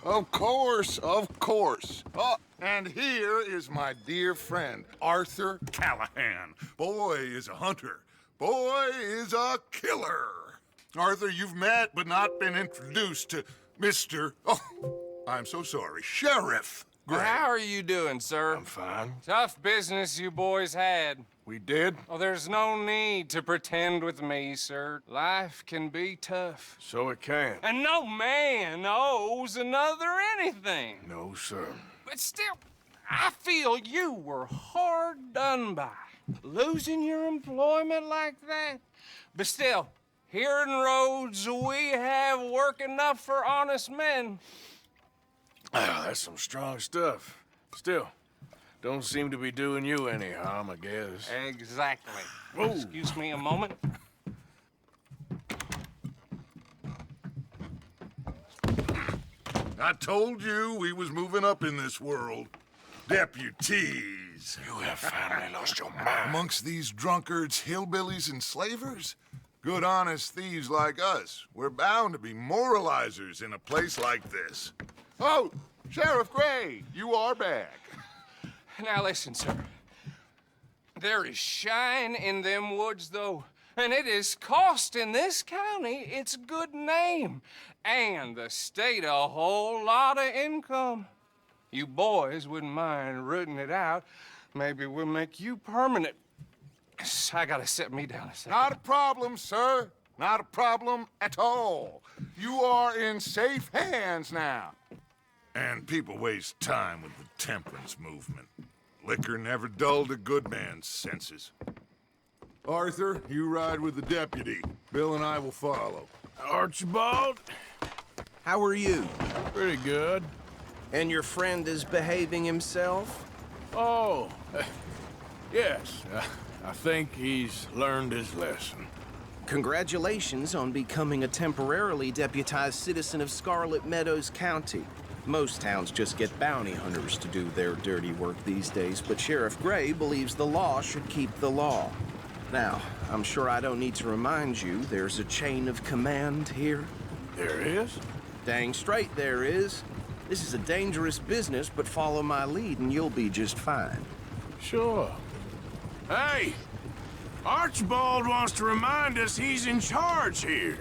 Of course, of course. Oh, and here is my dear friend, Arthur Callahan. Boy is a hunter. Boy is a killer. Arthur, you've met but not been introduced to Mr. Oh, I'm so sorry, Sheriff Gray. How are you doing, sir? I'm fine. Tough business you boys had. We did? Oh, there's no need to pretend with me, sir. Life can be tough. So it can. And no man owes another anything. No, sir. But still, I feel you were hard done by. Losing your employment like that. But still, here in Rhodes, we have work enough for honest men. Ah, that's some strong stuff. Still, don't seem to be doing you any harm, I guess. Exactly. Whoa. Excuse me a moment. I told you we was moving up in this world. Deputies. You have finally lost your mind. Amongst these drunkards, hillbillies, and slavers? Good, honest thieves like us. We're bound to be moralizers in a place like this. Oh, Sheriff Gray, you are back. Now listen, sir. There is shine in them woods, though, and it is costing this county its good name and the state a whole lot of income. You boys wouldn't mind rooting it out. Maybe we'll make you permanent. I gotta sit me down a second. Not a problem, sir. Not a problem at all. You are in safe hands now. And people waste time with the temperance movement. Liquor never dulled a good man's senses. Arthur, you ride with the deputy. Bill and I will follow. Archibald? How are you? Pretty good. And your friend is behaving himself? Oh, yes. I think he's learned his lesson. Congratulations on becoming a temporarily deputized citizen of Scarlet Meadows County. Most towns just get bounty hunters to do their dirty work these days, but Sheriff Gray believes the law should keep the law. Now, I'm sure I don't need to remind you there's a chain of command here. There is? Dang straight there is. This is a dangerous business, but follow my lead and you'll be just fine. Sure. Hey! Archibald wants to remind us he's in charge here.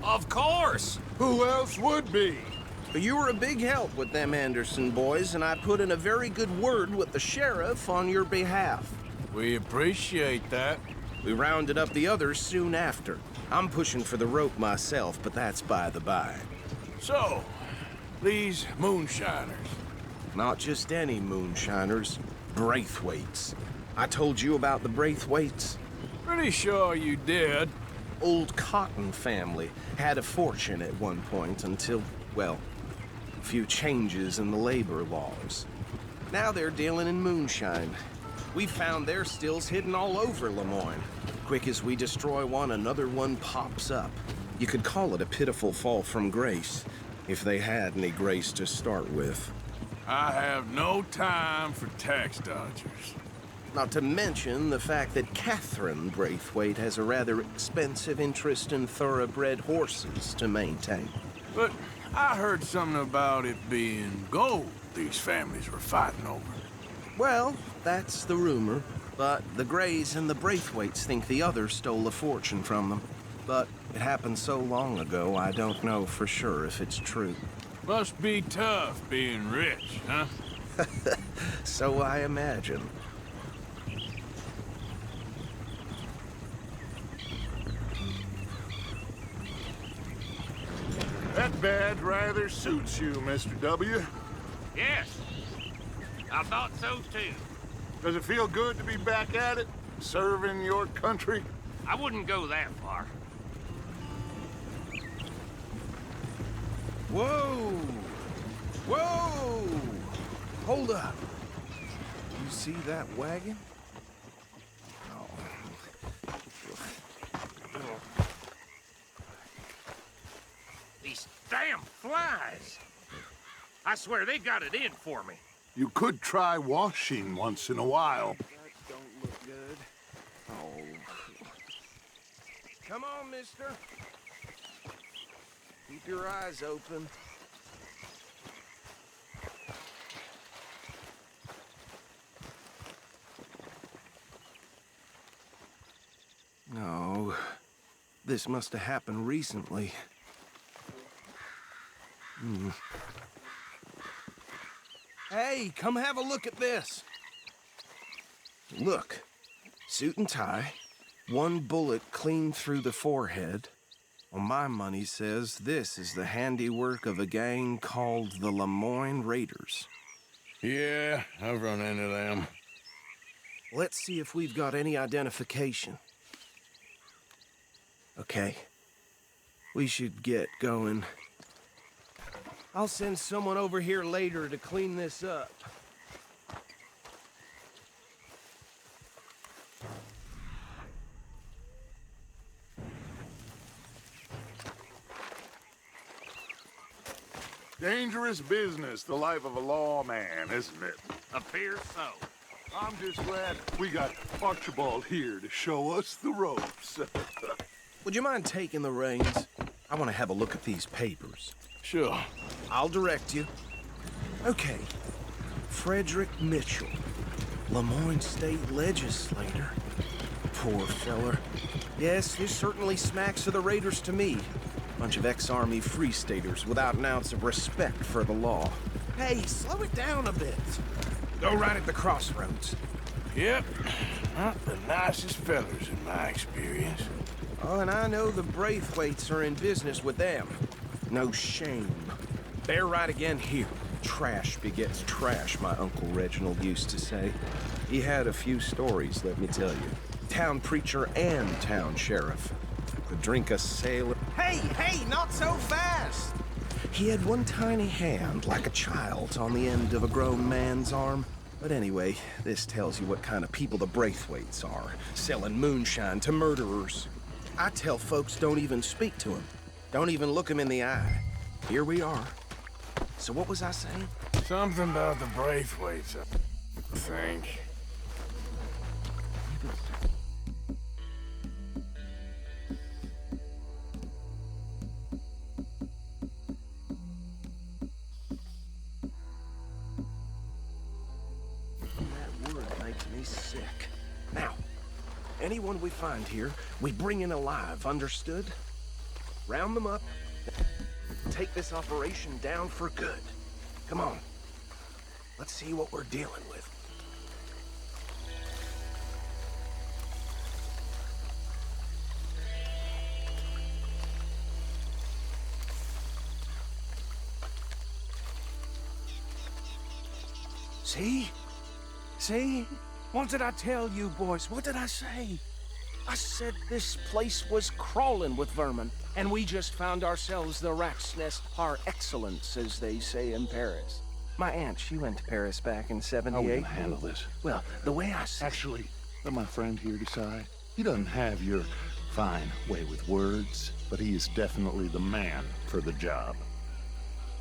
Of course! Who else would be? But you were a big help with them Anderson boys, and I put in a very good word with the sheriff on your behalf. We appreciate that. We rounded up the others soon after. I'm pushing for the rope myself, but that's by the by. So, these moonshiners. Not just any moonshiners, Braithwaites. I told you about the Braithwaites? Pretty sure you did. Old Cotton family had a fortune at one point until, well, a few changes in the labor laws. Now they're dealing in moonshine. We found their stills hidden all over Lemoyne. Quick as we destroy one, another one pops up. You could call it a pitiful fall from grace, if they had any grace to start with. I have no time for tax dodgers. Not to mention the fact that Catherine Braithwaite has a rather expensive interest in thoroughbred horses to maintain. But I heard something about it being gold these families were fighting over. Well, that's the rumor. But the Grays and the Braithwaites think the others stole a fortune from them. But it happened so long ago, I don't know for sure if it's true. Must be tough being rich, huh? So I imagine. That badge rather suits you, Mr. W. Yes, I thought so too. Does it feel good to be back at it, serving your country? I wouldn't go that far. Whoa! Whoa! Hold up. You see that wagon? These damn flies. I swear they got it in for me. You could try washing once in a while. That don't look good. Oh. Come on, mister. Keep your eyes open. this must have happened recently. Hey, come have a look at this. Look, suit and tie, one bullet clean through the forehead. Well, my money says this is the handiwork of a gang called the Lemoyne Raiders. Yeah, I've run into them. Let's see if we've got any identification. Okay. We should get going. I'll send someone over here later to clean this up. Dangerous business, the life of a lawman, isn't it? Appears so. I'm just glad we got Archibald here to show us the ropes. Would you mind taking the reins? I want to have a look at these papers. Sure. I'll direct you. Okay. Frederick Mitchell, Lemoyne State Legislator. Poor feller. Yes, this certainly smacks of the Raiders to me. Bunch of ex-Army Free Staters without an ounce of respect for the law. Hey, slow it down a bit. Go right at the crossroads. Yep. Not the nicest fellers in my experience. Oh, and I know the Braithwaites are in business with them. No shame. Bear right again here. Trash begets trash, my Uncle Reginald used to say. He had a few stories, let me tell you. Town preacher and town sheriff. Could drink a sailor. Hey, not so fast! He had one tiny hand, like a child's, on the end of a grown man's arm. But anyway, this tells you what kind of people the Braithwaites are, selling moonshine to murderers. I tell folks don't even speak to him. Don't even look him in the eye. Here we are. So what was I saying? Something about the Braithwaites, I think. That word makes me sick. Now, anyone we find here, we bring in alive, understood? Round them up. Take this operation down for good. Come on. Let's see what we're dealing with. See? See? What did I tell you, boys? What did I say? I said this place was crawling with vermin, and we just found ourselves the rat's nest par excellence, as they say in Paris. My aunt, she went to Paris back in '78. How are we gonna handle this? Well, the way I said... Actually, let my friend here decide. He doesn't have your fine way with words, but he is definitely the man for the job.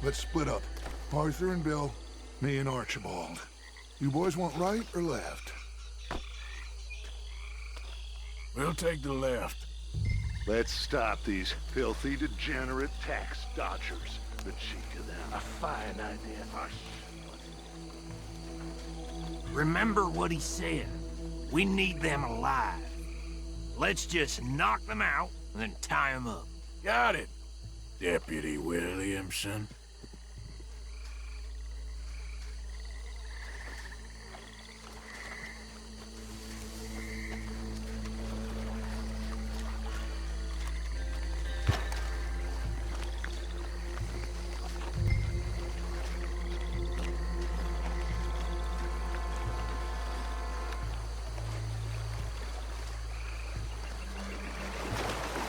Let's split up. Arthur and Bill, me and Archibald. You boys want right or left? We'll take the left. Let's stop these filthy, degenerate tax dodgers. The cheek of them. A fine idea. Remember what he said. We need them alive. Let's just knock them out and then tie them up. Got it, Deputy Williamson.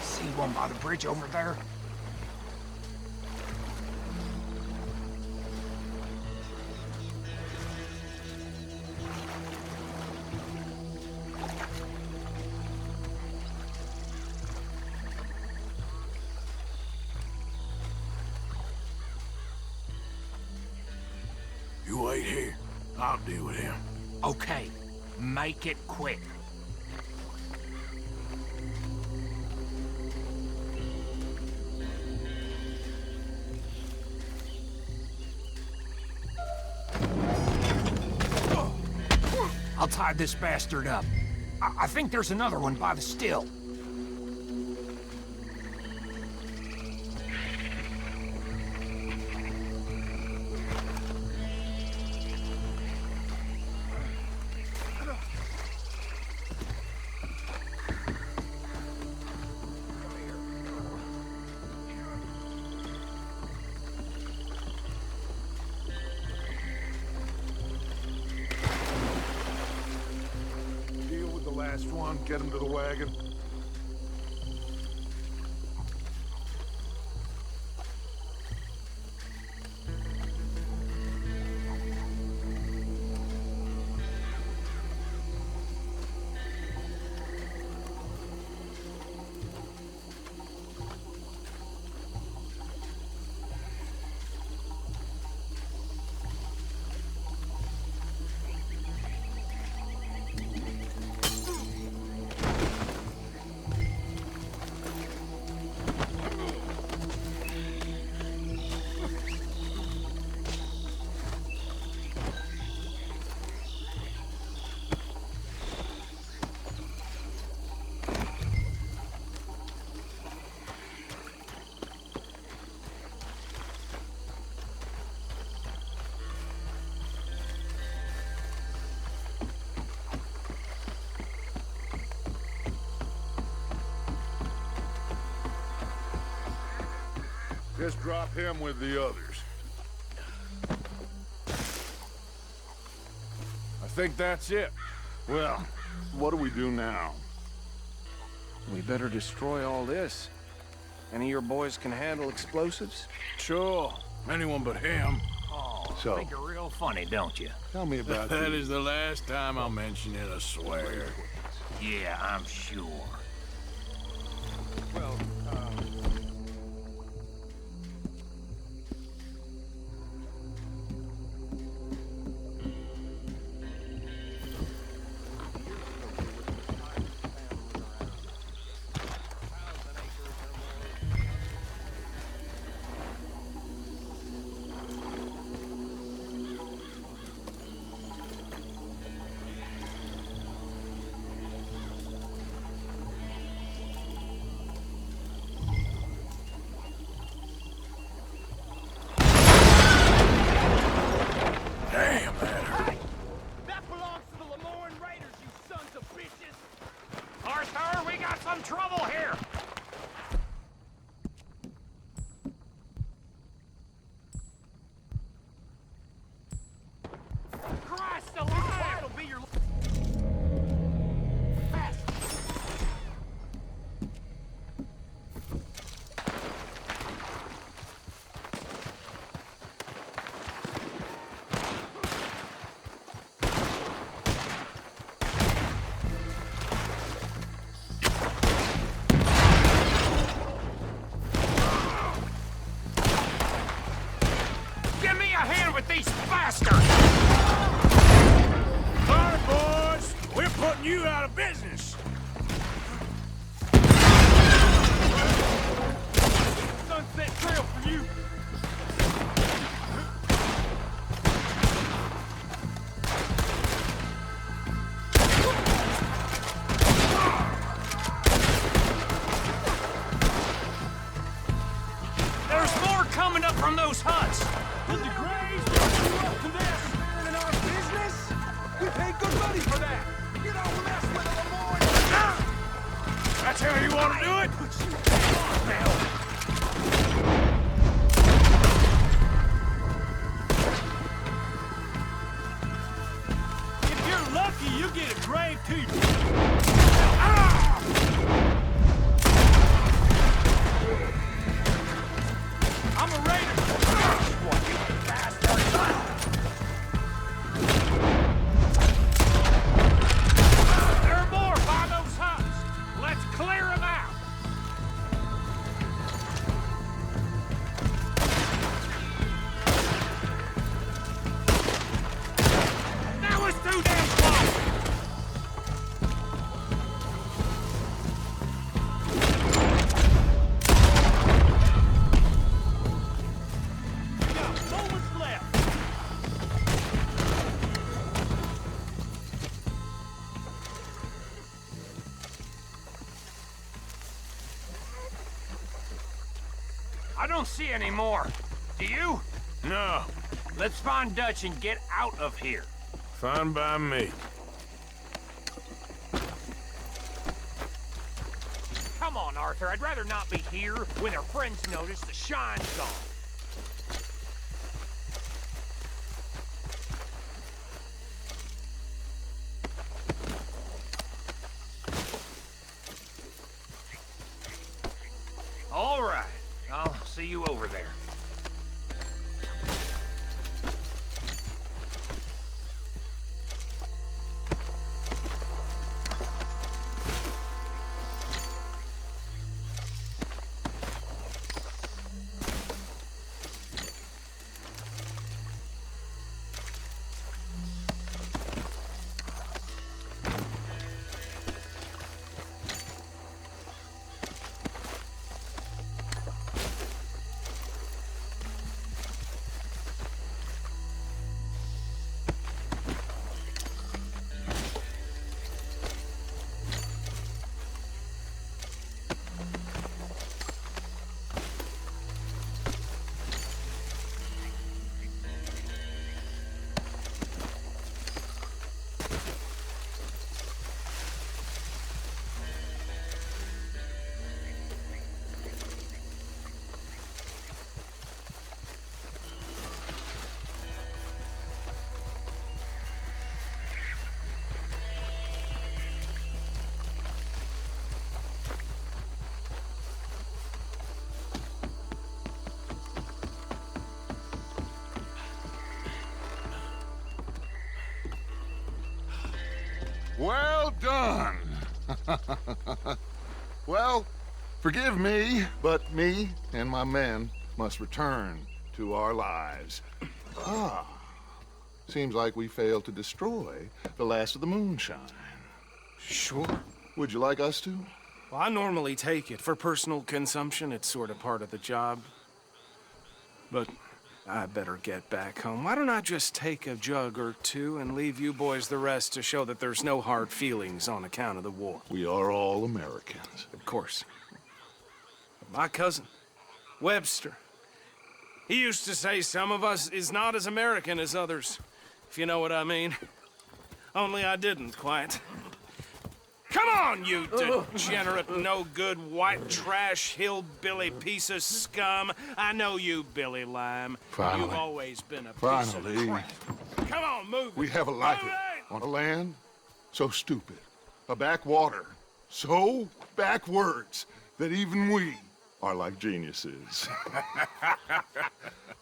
See one by the bridge over there? You wait here. I'll deal with him. Okay, make it quick. I'll tie this bastard up. I think there's another one by the still. on, get him to the wagon. Just drop him with the others. I think that's it. Well, what do we do now? We better destroy all this. Any of your boys can handle explosives? Sure. Anyone but him. Oh, So- think you're real funny, don't you? Tell me about That the... is the last time I'll mention it, I swear. Yeah, I'm sure. Well, Damn, that hurt. That belongs to the Lemoyne Raiders, you sons of bitches! Arthur, we got some trouble here! Christ alive! That'll be your... Give me a hand with these bastards! All right, boys. We're putting you out of business. Sunset Trail for you! There's more coming up from those huts! Did the Grays put you up to this? In our business? We paid good money for that! You don't mess with the Lemoyne! That's how you want to do it? If you're lucky, you get a grave too. I'm a raider. There are more by those huts. Let's clear them out. That was too damn close. We got moments left. I don't see any more. Do you? No. Let's find Dutch and get out of here. Fine by me. Come on, Arthur. I'd rather not be here when our friends notice the shine's gone. All right. I'll see you over there. Well done. Well, forgive me, but me and my men must return to our lives. Seems like we failed to destroy the last of the moonshine. Sure. Would you like us to? Well, I normally take it. For personal consumption, it's sort of part of the job. But I better get back home. Why don't I just take a jug or two and leave you boys the rest to show that there's no hard feelings on account of the war? We are all Americans. Of course. My cousin, Webster, he used to say some of us is not as American as others, if you know what I mean. Only I didn't quite. Come on, you degenerate, no-good, white trash, hillbilly piece of scum. I know you, Billy Lime. Finally. You've always been a piece Finally. of crap. Come on, move it. We have a life Move it! on a land so stupid, a backwater so backwards that even we are like geniuses.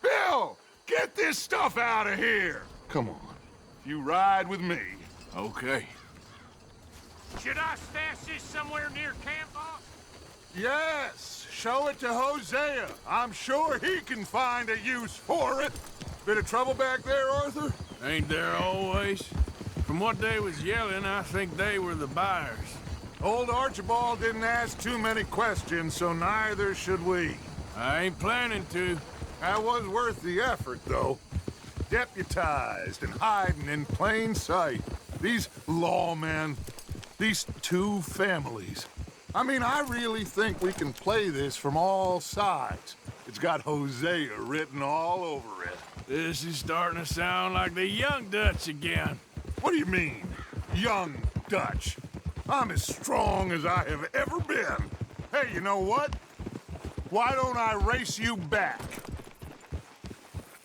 Bill, get this stuff out of here. Come on, you ride with me. Okay. Should I stash this somewhere near camp, boss? Yes, show it to Hosea. I'm sure he can find a use for it. Bit of trouble back there, Arthur? Ain't there always? From what they was yelling, I think they were the buyers. Old Archibald didn't ask too many questions, so neither should we. I ain't planning to. That was worth the effort, though. Deputized and hiding in plain sight. These lawmen, these two families. I mean, I really think we can play this from all sides. It's got Hosea written all over it. This is starting to sound like the Young Dutch again. What do you mean, young Dutch? I'm as strong as I have ever been. Hey, you know what? Why don't I race you back?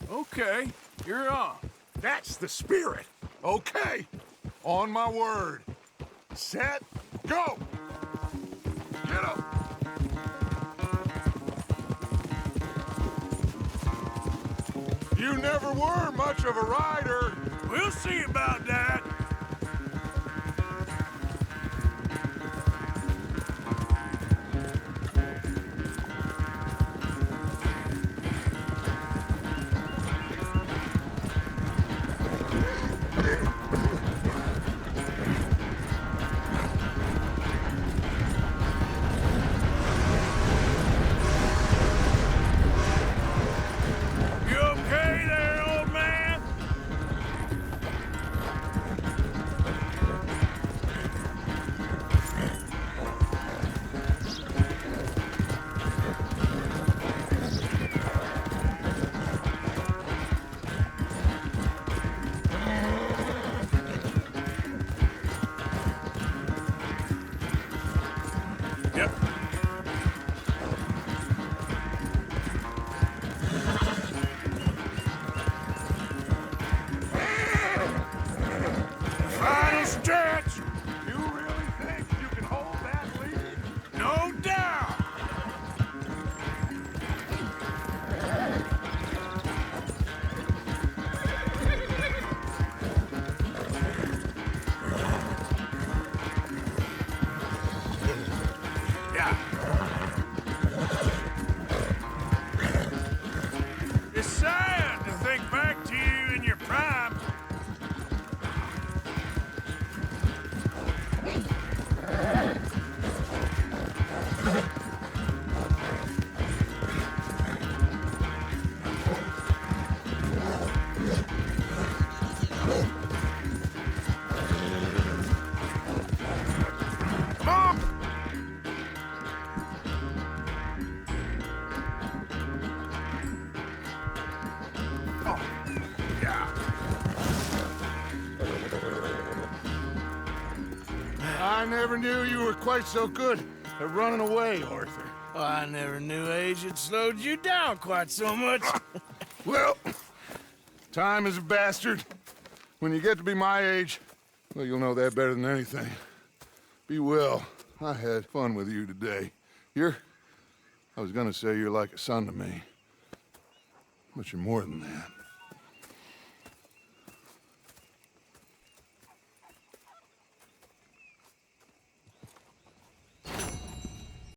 Okay, you're on. That's the spirit. Okay, on my word. Set, go! Get up! You never were much of a rider. We'll see about that. You okay there, old man? Yep. Final stretch. You really think you can hold that lead? No doubt. Yeah. It's sad to think back to you in your prime. Come on! Oh, yeah. I never knew you were quite so good at running away, Arthur. Oh, I never knew age had slowed you down quite so much. Well, time is a bastard. When you get to be my age, well, you'll know that better than anything. Be well. I had fun with you today. I was gonna say you're like a son to me. But you're more than that.